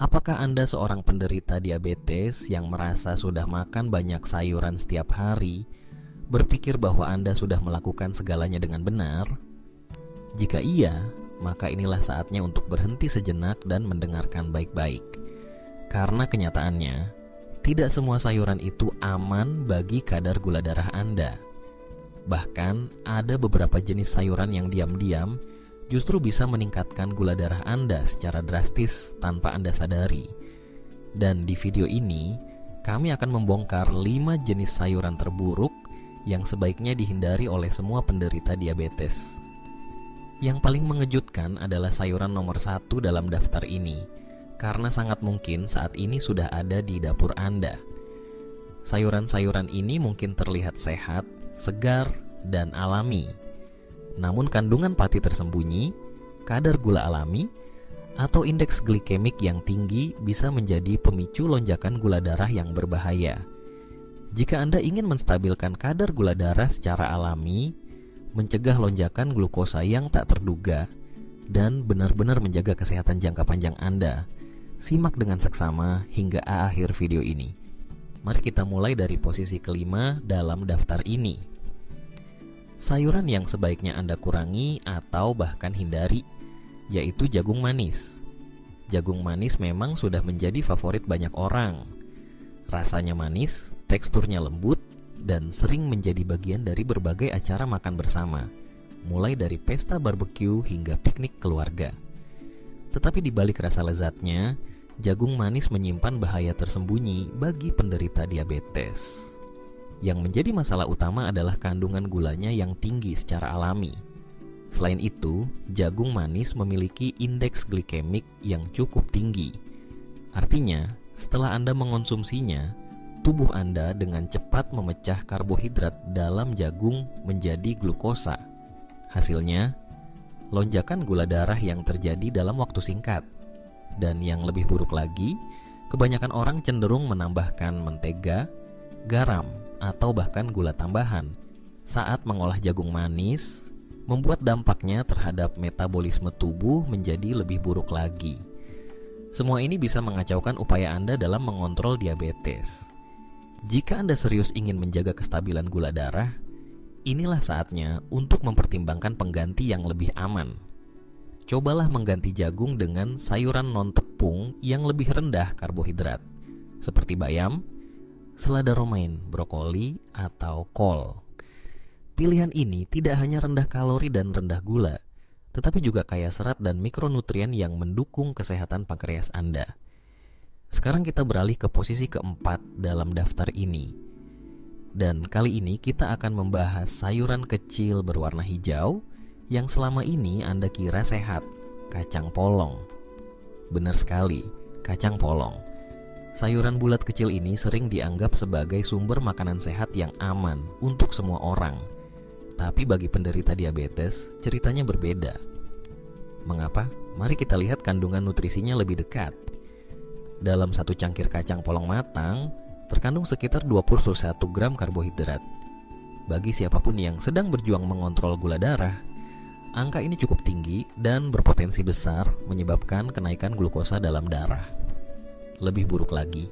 Apakah Anda seorang penderita diabetes yang merasa sudah makan banyak sayuran setiap hari, berpikir bahwa Anda sudah melakukan segalanya dengan benar? Jika iya, maka inilah saatnya untuk berhenti sejenak dan mendengarkan baik-baik. Karena kenyataannya, tidak semua sayuran itu aman bagi kadar gula darah Anda. Bahkan, ada beberapa jenis sayuran yang diam-diam justru bisa meningkatkan gula darah Anda secara drastis tanpa Anda sadari. Dan di video ini, kami akan membongkar 5 jenis sayuran terburuk yang sebaiknya dihindari oleh semua penderita diabetes. Yang paling mengejutkan adalah sayuran nomor 1 dalam daftar ini, karena sangat mungkin saat ini sudah ada di dapur Anda. Sayuran-sayuran ini mungkin terlihat sehat, segar, dan alami. Namun kandungan pati tersembunyi, kadar gula alami, atau indeks glikemik yang tinggi bisa menjadi pemicu lonjakan gula darah yang berbahaya. Jika Anda ingin menstabilkan kadar gula darah secara alami, mencegah lonjakan glukosa yang tak terduga, dan benar-benar menjaga kesehatan jangka panjang Anda, simak dengan seksama hingga akhir video ini. Mari kita mulai dari posisi kelima dalam daftar ini. Sayuran yang sebaiknya Anda kurangi atau bahkan hindari, yaitu jagung manis. Jagung manis memang sudah menjadi favorit banyak orang. Rasanya manis, teksturnya lembut, dan sering menjadi bagian dari berbagai acara makan bersama, mulai dari pesta barbeque hingga piknik keluarga. Tetapi di balik rasa lezatnya, jagung manis menyimpan bahaya tersembunyi bagi penderita diabetes. Yang menjadi masalah utama adalah kandungan gulanya yang tinggi secara alami. Selain itu, jagung manis memiliki indeks glikemik yang cukup tinggi. Artinya, setelah Anda mengonsumsinya, tubuh Anda dengan cepat memecah karbohidrat dalam jagung menjadi glukosa. Hasilnya, lonjakan gula darah yang terjadi dalam waktu singkat. Dan yang lebih buruk lagi, kebanyakan orang cenderung menambahkan mentega, garam, atau bahkan gula tambahan saat mengolah jagung manis, membuat dampaknya terhadap metabolisme tubuh menjadi lebih buruk lagi. Semua ini bisa mengacaukan upaya Anda dalam mengontrol diabetes. Jika Anda serius ingin menjaga kestabilan gula darah, inilah saatnya untuk mempertimbangkan pengganti yang lebih aman. Cobalah mengganti jagung dengan sayuran non-tepung yang lebih rendah karbohidrat, seperti bayam, selada romaine, brokoli, atau kol. Pilihan ini tidak hanya rendah kalori dan rendah gula, tetapi juga kaya serat dan mikronutrien yang mendukung kesehatan pankreas Anda. Sekarang kita beralih ke posisi keempat dalam daftar ini. Dan kali ini kita akan membahas sayuran kecil berwarna hijau yang selama ini Anda kira sehat, kacang polong. Benar sekali, kacang polong. Sayuran bulat kecil ini sering dianggap sebagai sumber makanan sehat yang aman untuk semua orang. Tapi bagi penderita diabetes, ceritanya berbeda. Mengapa? Mari kita lihat kandungan nutrisinya lebih dekat. Dalam satu cangkir kacang polong matang, terkandung sekitar 21 gram karbohidrat. Bagi siapapun yang sedang berjuang mengontrol gula darah, angka ini cukup tinggi dan berpotensi besar menyebabkan kenaikan glukosa dalam darah. Lebih buruk lagi,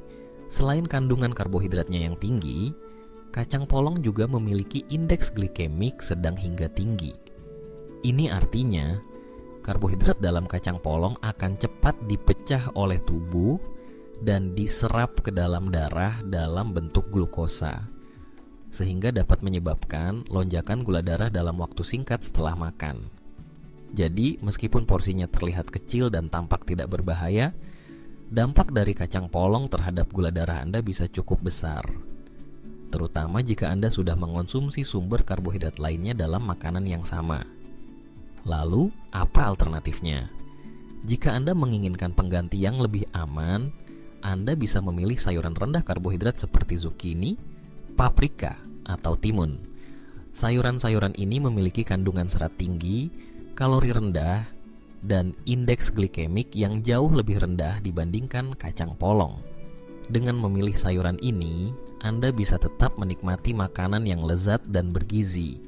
selain kandungan karbohidratnya yang tinggi, kacang polong juga memiliki indeks glikemik sedang hingga tinggi. Ini artinya, karbohidrat dalam kacang polong akan cepat dipecah oleh tubuh dan diserap ke dalam darah dalam bentuk glukosa, sehingga dapat menyebabkan lonjakan gula darah dalam waktu singkat setelah makan. Jadi, meskipun porsinya terlihat kecil dan tampak tidak berbahaya, dampak dari kacang polong terhadap gula darah Anda bisa cukup besar, terutama jika Anda sudah mengonsumsi sumber karbohidrat lainnya dalam makanan yang sama. Lalu, apa alternatifnya? Jika Anda menginginkan pengganti yang lebih aman, Anda bisa memilih sayuran rendah karbohidrat seperti zucchini, paprika, atau timun. Sayuran-sayuran ini memiliki kandungan serat tinggi, kalori rendah, dan indeks glikemik yang jauh lebih rendah dibandingkan kacang polong. Dengan memilih sayuran ini, Anda bisa tetap menikmati makanan yang lezat dan bergizi,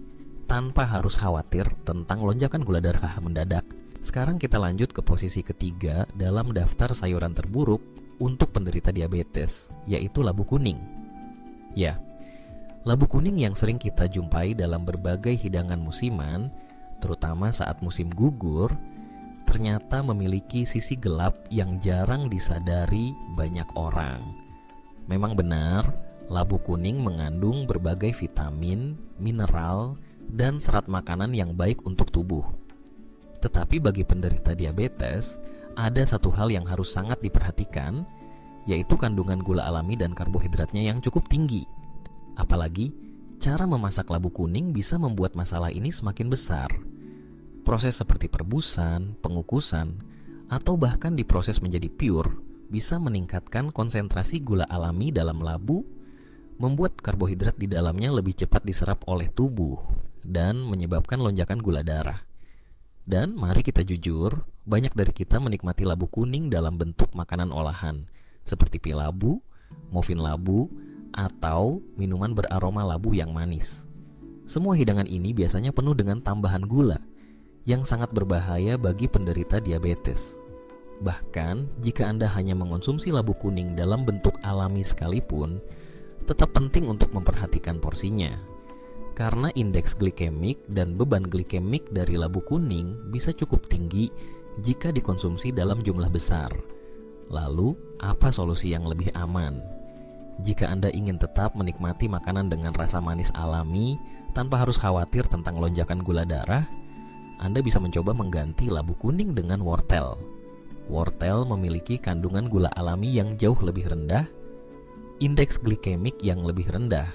tanpa harus khawatir tentang lonjakan gula darah mendadak. Sekarang kita lanjut ke posisi ketiga dalam daftar sayuran terburuk untuk penderita diabetes, yaitu labu kuning. Ya, labu kuning yang sering kita jumpai dalam berbagai hidangan musiman, terutama saat musim gugur, ternyata memiliki sisi gelap yang jarang disadari banyak orang. Memang benar, labu kuning mengandung berbagai vitamin, mineral, dan serat makanan yang baik untuk tubuh. Tetapi bagi penderita diabetes, ada satu hal yang harus sangat diperhatikan, yaitu kandungan gula alami dan karbohidratnya yang cukup tinggi. Apalagi, cara memasak labu kuning bisa membuat masalah ini semakin besar. Proses seperti perebusan, pengukusan, atau bahkan diproses menjadi pure, bisa meningkatkan konsentrasi gula alami dalam labu, membuat karbohidrat di dalamnya lebih cepat diserap oleh tubuh, dan menyebabkan lonjakan gula darah. Dan mari kita jujur, banyak dari kita menikmati labu kuning dalam bentuk makanan olahan, seperti pie labu, muffin labu, atau minuman beraroma labu yang manis. Semua hidangan ini biasanya penuh dengan tambahan gula, yang sangat berbahaya bagi penderita diabetes. Bahkan, jika Anda hanya mengonsumsi labu kuning dalam bentuk alami sekalipun, tetap penting untuk memperhatikan porsinya. Karena indeks glikemik dan beban glikemik dari labu kuning bisa cukup tinggi jika dikonsumsi dalam jumlah besar. Lalu, apa solusi yang lebih aman? Jika Anda ingin tetap menikmati makanan dengan rasa manis alami tanpa harus khawatir tentang lonjakan gula darah, Anda bisa mencoba mengganti labu kuning dengan wortel. Wortel memiliki kandungan gula alami yang jauh lebih rendah, indeks glikemik yang lebih rendah,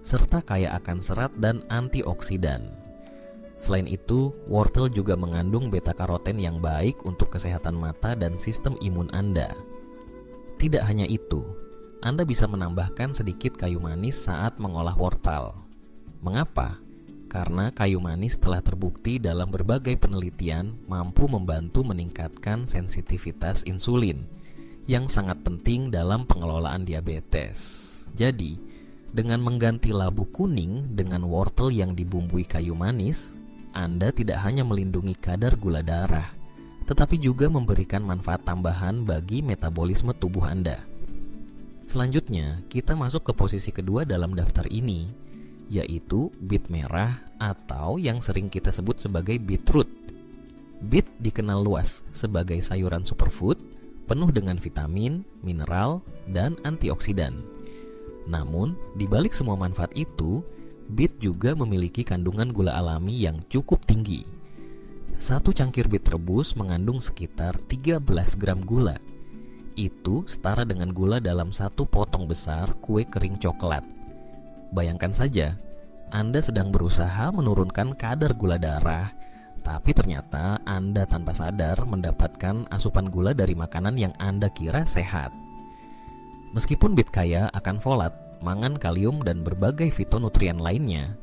serta kaya akan serat dan antioksidan. Selain itu, wortel juga mengandung beta-karoten yang baik untuk kesehatan mata dan sistem imun Anda. Tidak hanya itu, Anda bisa menambahkan sedikit kayu manis saat mengolah wortel. Mengapa? Karena kayu manis telah terbukti dalam berbagai penelitian mampu membantu meningkatkan sensitivitas insulin, yang sangat penting dalam pengelolaan diabetes. Jadi, dengan mengganti labu kuning dengan wortel yang dibumbui kayu manis, Anda tidak hanya melindungi kadar gula darah, tetapi juga memberikan manfaat tambahan bagi metabolisme tubuh Anda. Selanjutnya, kita masuk ke posisi kedua dalam daftar ini, yaitu beet merah atau yang sering kita sebut sebagai beetroot. Beet dikenal luas sebagai sayuran superfood, penuh dengan vitamin, mineral, dan antioksidan. Namun, di balik semua manfaat itu, beet juga memiliki kandungan gula alami yang cukup tinggi. Satu cangkir beet rebus mengandung sekitar 13 gram gula. Itu setara dengan gula dalam satu potong besar kue kering coklat. Bayangkan saja, Anda sedang berusaha menurunkan kadar gula darah, tapi ternyata Anda tanpa sadar mendapatkan asupan gula dari makanan yang Anda kira sehat. Meskipun beet kaya akan folat, mangan, kalium, dan berbagai fitonutrien lainnya,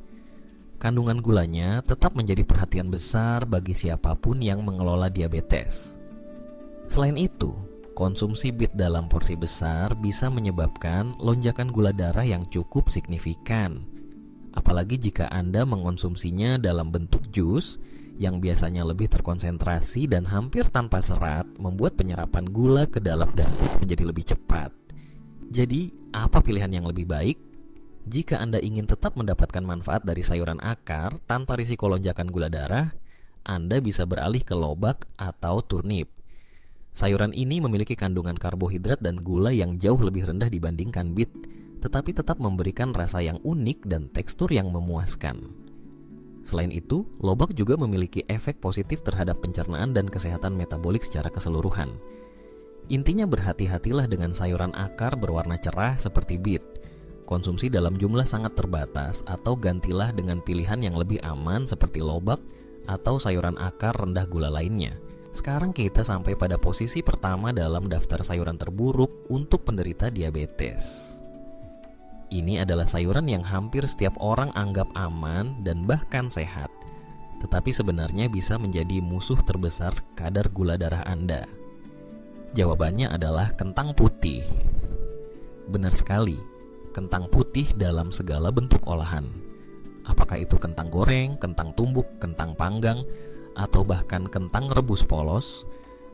kandungan gulanya tetap menjadi perhatian besar bagi siapapun yang mengelola diabetes. Selain itu, konsumsi beet dalam porsi besar bisa menyebabkan lonjakan gula darah yang cukup signifikan. Apalagi jika Anda mengonsumsinya dalam bentuk jus yang biasanya lebih terkonsentrasi dan hampir tanpa serat, membuat penyerapan gula ke dalam darah menjadi lebih cepat. Jadi, apa pilihan yang lebih baik? Jika Anda ingin tetap mendapatkan manfaat dari sayuran akar tanpa risiko lonjakan gula darah, Anda bisa beralih ke lobak atau turnip. Sayuran ini memiliki kandungan karbohidrat dan gula yang jauh lebih rendah dibandingkan beet, tetapi tetap memberikan rasa yang unik dan tekstur yang memuaskan. Selain itu, lobak juga memiliki efek positif terhadap pencernaan dan kesehatan metabolik secara keseluruhan. Intinya berhati-hatilah dengan sayuran akar berwarna cerah seperti beet. Konsumsi dalam jumlah sangat terbatas atau gantilah dengan pilihan yang lebih aman seperti lobak atau sayuran akar rendah gula lainnya. Sekarang kita sampai pada posisi pertama dalam daftar sayuran terburuk untuk penderita diabetes. Ini adalah sayuran yang hampir setiap orang anggap aman dan bahkan sehat, tetapi sebenarnya bisa menjadi musuh terbesar kadar gula darah Anda. Jawabannya adalah kentang putih. Benar sekali, kentang putih dalam segala bentuk olahan. Apakah itu kentang goreng, kentang tumbuk, kentang panggang, atau bahkan kentang rebus polos,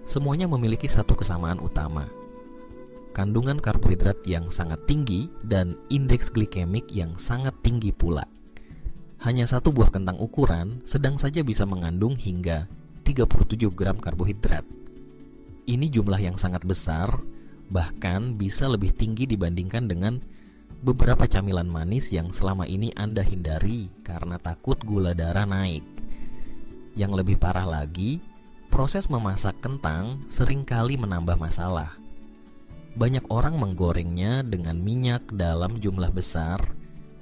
semuanya memiliki satu kesamaan utama. Kandungan karbohidrat yang sangat tinggi dan indeks glikemik yang sangat tinggi pula. Hanya satu buah kentang ukuran sedang saja bisa mengandung hingga 37 gram karbohidrat. Ini jumlah yang sangat besar, bahkan bisa lebih tinggi dibandingkan dengan beberapa camilan manis yang selama ini Anda hindari karena takut gula darah naik. Yang lebih parah lagi, proses memasak kentang seringkali menambah masalah. Banyak orang menggorengnya dengan minyak dalam jumlah besar,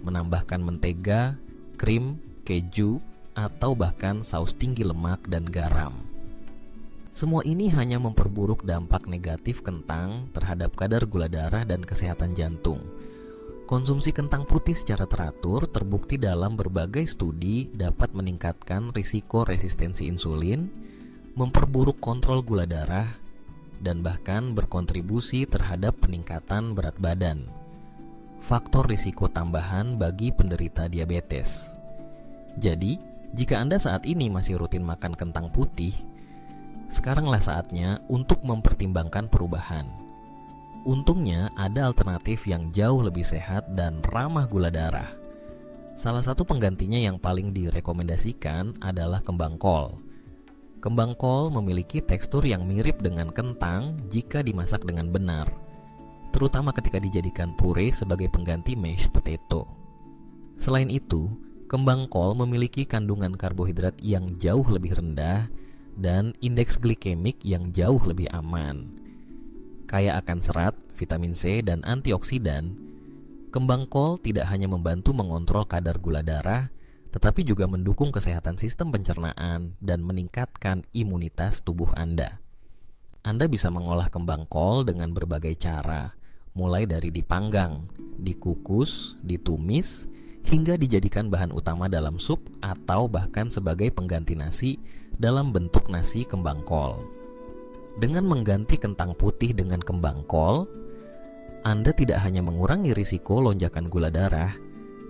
menambahkan mentega, krim, keju, atau bahkan saus tinggi lemak dan garam. Semua ini hanya memperburuk dampak negatif kentang terhadap kadar gula darah dan kesehatan jantung. Konsumsi kentang putih secara teratur terbukti dalam berbagai studi dapat meningkatkan risiko resistensi insulin, memperburuk kontrol gula darah, dan bahkan berkontribusi terhadap peningkatan berat badan. Faktor risiko tambahan bagi penderita diabetes. Jadi, jika Anda saat ini masih rutin makan kentang putih, sekaranglah saatnya untuk mempertimbangkan perubahan. Untungnya ada alternatif yang jauh lebih sehat dan ramah gula darah. Salah satu penggantinya yang paling direkomendasikan adalah kembang kol. Kembang kol memiliki tekstur yang mirip dengan kentang jika dimasak dengan benar, terutama ketika dijadikan puree sebagai pengganti mashed potato. Selain itu, kembang kol memiliki kandungan karbohidrat yang jauh lebih rendah dan indeks glikemik yang jauh lebih aman. Kaya akan serat, vitamin C, dan antioksidan, kembang kol tidak hanya membantu mengontrol kadar gula darah, tetapi juga mendukung kesehatan sistem pencernaan dan meningkatkan imunitas tubuh Anda. Anda bisa mengolah kembang kol dengan berbagai cara, mulai dari dipanggang, dikukus, ditumis, hingga dijadikan bahan utama dalam sup atau bahkan sebagai pengganti nasi dalam bentuk nasi kembang kol. Dengan mengganti kentang putih dengan kembang kol, Anda tidak hanya mengurangi risiko lonjakan gula darah,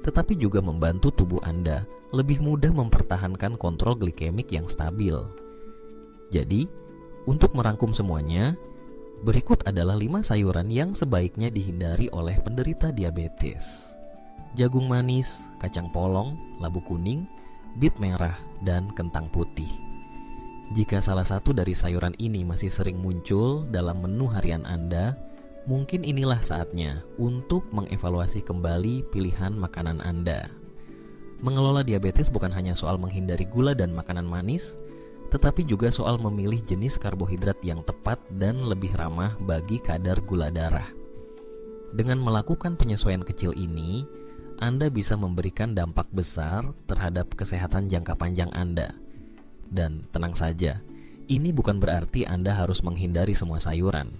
tetapi juga membantu tubuh Anda lebih mudah mempertahankan kontrol glikemik yang stabil. Jadi, untuk merangkum semuanya, berikut adalah 5 sayuran yang sebaiknya dihindari oleh penderita diabetes. Jagung manis, kacang polong, labu kuning, bit merah, dan kentang putih. Jika salah satu dari sayuran ini masih sering muncul dalam menu harian Anda, mungkin inilah saatnya untuk mengevaluasi kembali pilihan makanan Anda. Mengelola diabetes bukan hanya soal menghindari gula dan makanan manis, tetapi juga soal memilih jenis karbohidrat yang tepat dan lebih ramah bagi kadar gula darah. Dengan melakukan penyesuaian kecil ini, Anda bisa memberikan dampak besar terhadap kesehatan jangka panjang Anda. Dan tenang saja, ini bukan berarti Anda harus menghindari semua sayuran.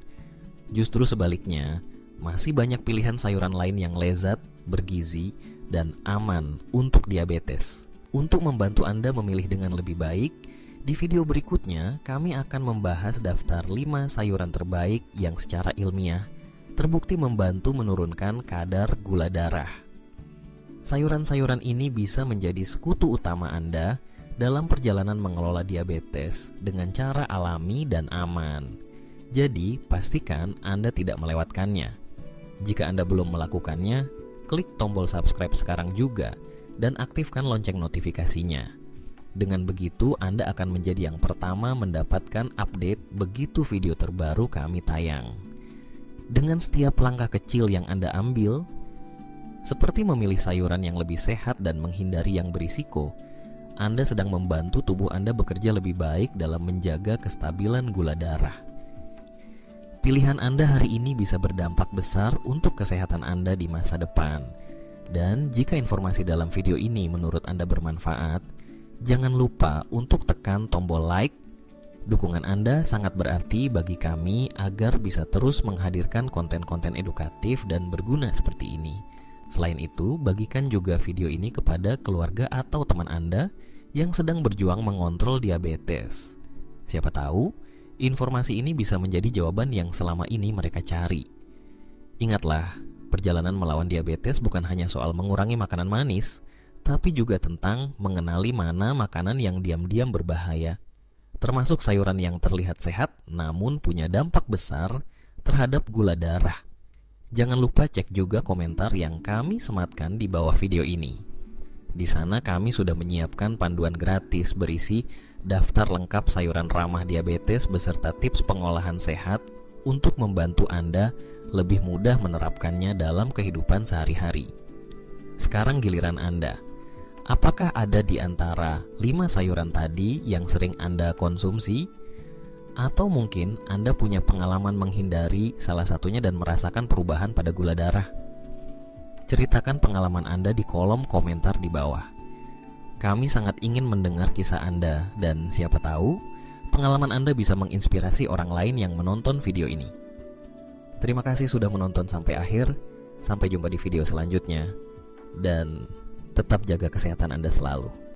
Justru sebaliknya, masih banyak pilihan sayuran lain yang lezat, bergizi, dan aman untuk diabetes. Untuk membantu Anda memilih dengan lebih baik, di video berikutnya kami akan membahas daftar 5 sayuran terbaik yang secara ilmiah terbukti membantu menurunkan kadar gula darah. Sayuran-sayuran ini bisa menjadi sekutu utama Anda dalam perjalanan mengelola diabetes dengan cara alami dan aman. Jadi, pastikan Anda tidak melewatkannya. Jika Anda belum melakukannya, klik tombol subscribe sekarang juga dan aktifkan lonceng notifikasinya. Dengan begitu, Anda akan menjadi yang pertama mendapatkan update begitu video terbaru kami tayang. Dengan setiap langkah kecil yang Anda ambil, seperti memilih sayuran yang lebih sehat dan menghindari yang berisiko, Anda sedang membantu tubuh Anda bekerja lebih baik dalam menjaga kestabilan gula darah. Pilihan Anda hari ini bisa berdampak besar untuk kesehatan Anda di masa depan. Dan jika informasi dalam video ini menurut Anda bermanfaat, jangan lupa untuk tekan tombol like. Dukungan Anda sangat berarti bagi kami agar bisa terus menghadirkan konten-konten edukatif dan berguna seperti ini. Selain itu, bagikan juga video ini kepada keluarga atau teman Anda yang sedang berjuang mengontrol diabetes. Siapa tahu, informasi ini bisa menjadi jawaban yang selama ini mereka cari. Ingatlah, perjalanan melawan diabetes bukan hanya soal mengurangi makanan manis, tapi juga tentang mengenali mana makanan yang diam-diam berbahaya, termasuk sayuran yang terlihat sehat namun punya dampak besar terhadap gula darah. Jangan lupa cek juga komentar yang kami sematkan di bawah video ini. Di sana kami sudah menyiapkan panduan gratis berisi daftar lengkap sayuran ramah diabetes beserta tips pengolahan sehat untuk membantu Anda lebih mudah menerapkannya dalam kehidupan sehari-hari. Sekarang giliran Anda. Apakah ada di antara 5 sayuran tadi yang sering Anda konsumsi? Atau mungkin Anda punya pengalaman menghindari salah satunya dan merasakan perubahan pada gula darah? Ceritakan pengalaman Anda di kolom komentar di bawah. Kami sangat ingin mendengar kisah Anda dan siapa tahu pengalaman Anda bisa menginspirasi orang lain yang menonton video ini. Terima kasih sudah menonton sampai akhir. Sampai jumpa di video selanjutnya. Dan tetap jaga kesehatan Anda selalu.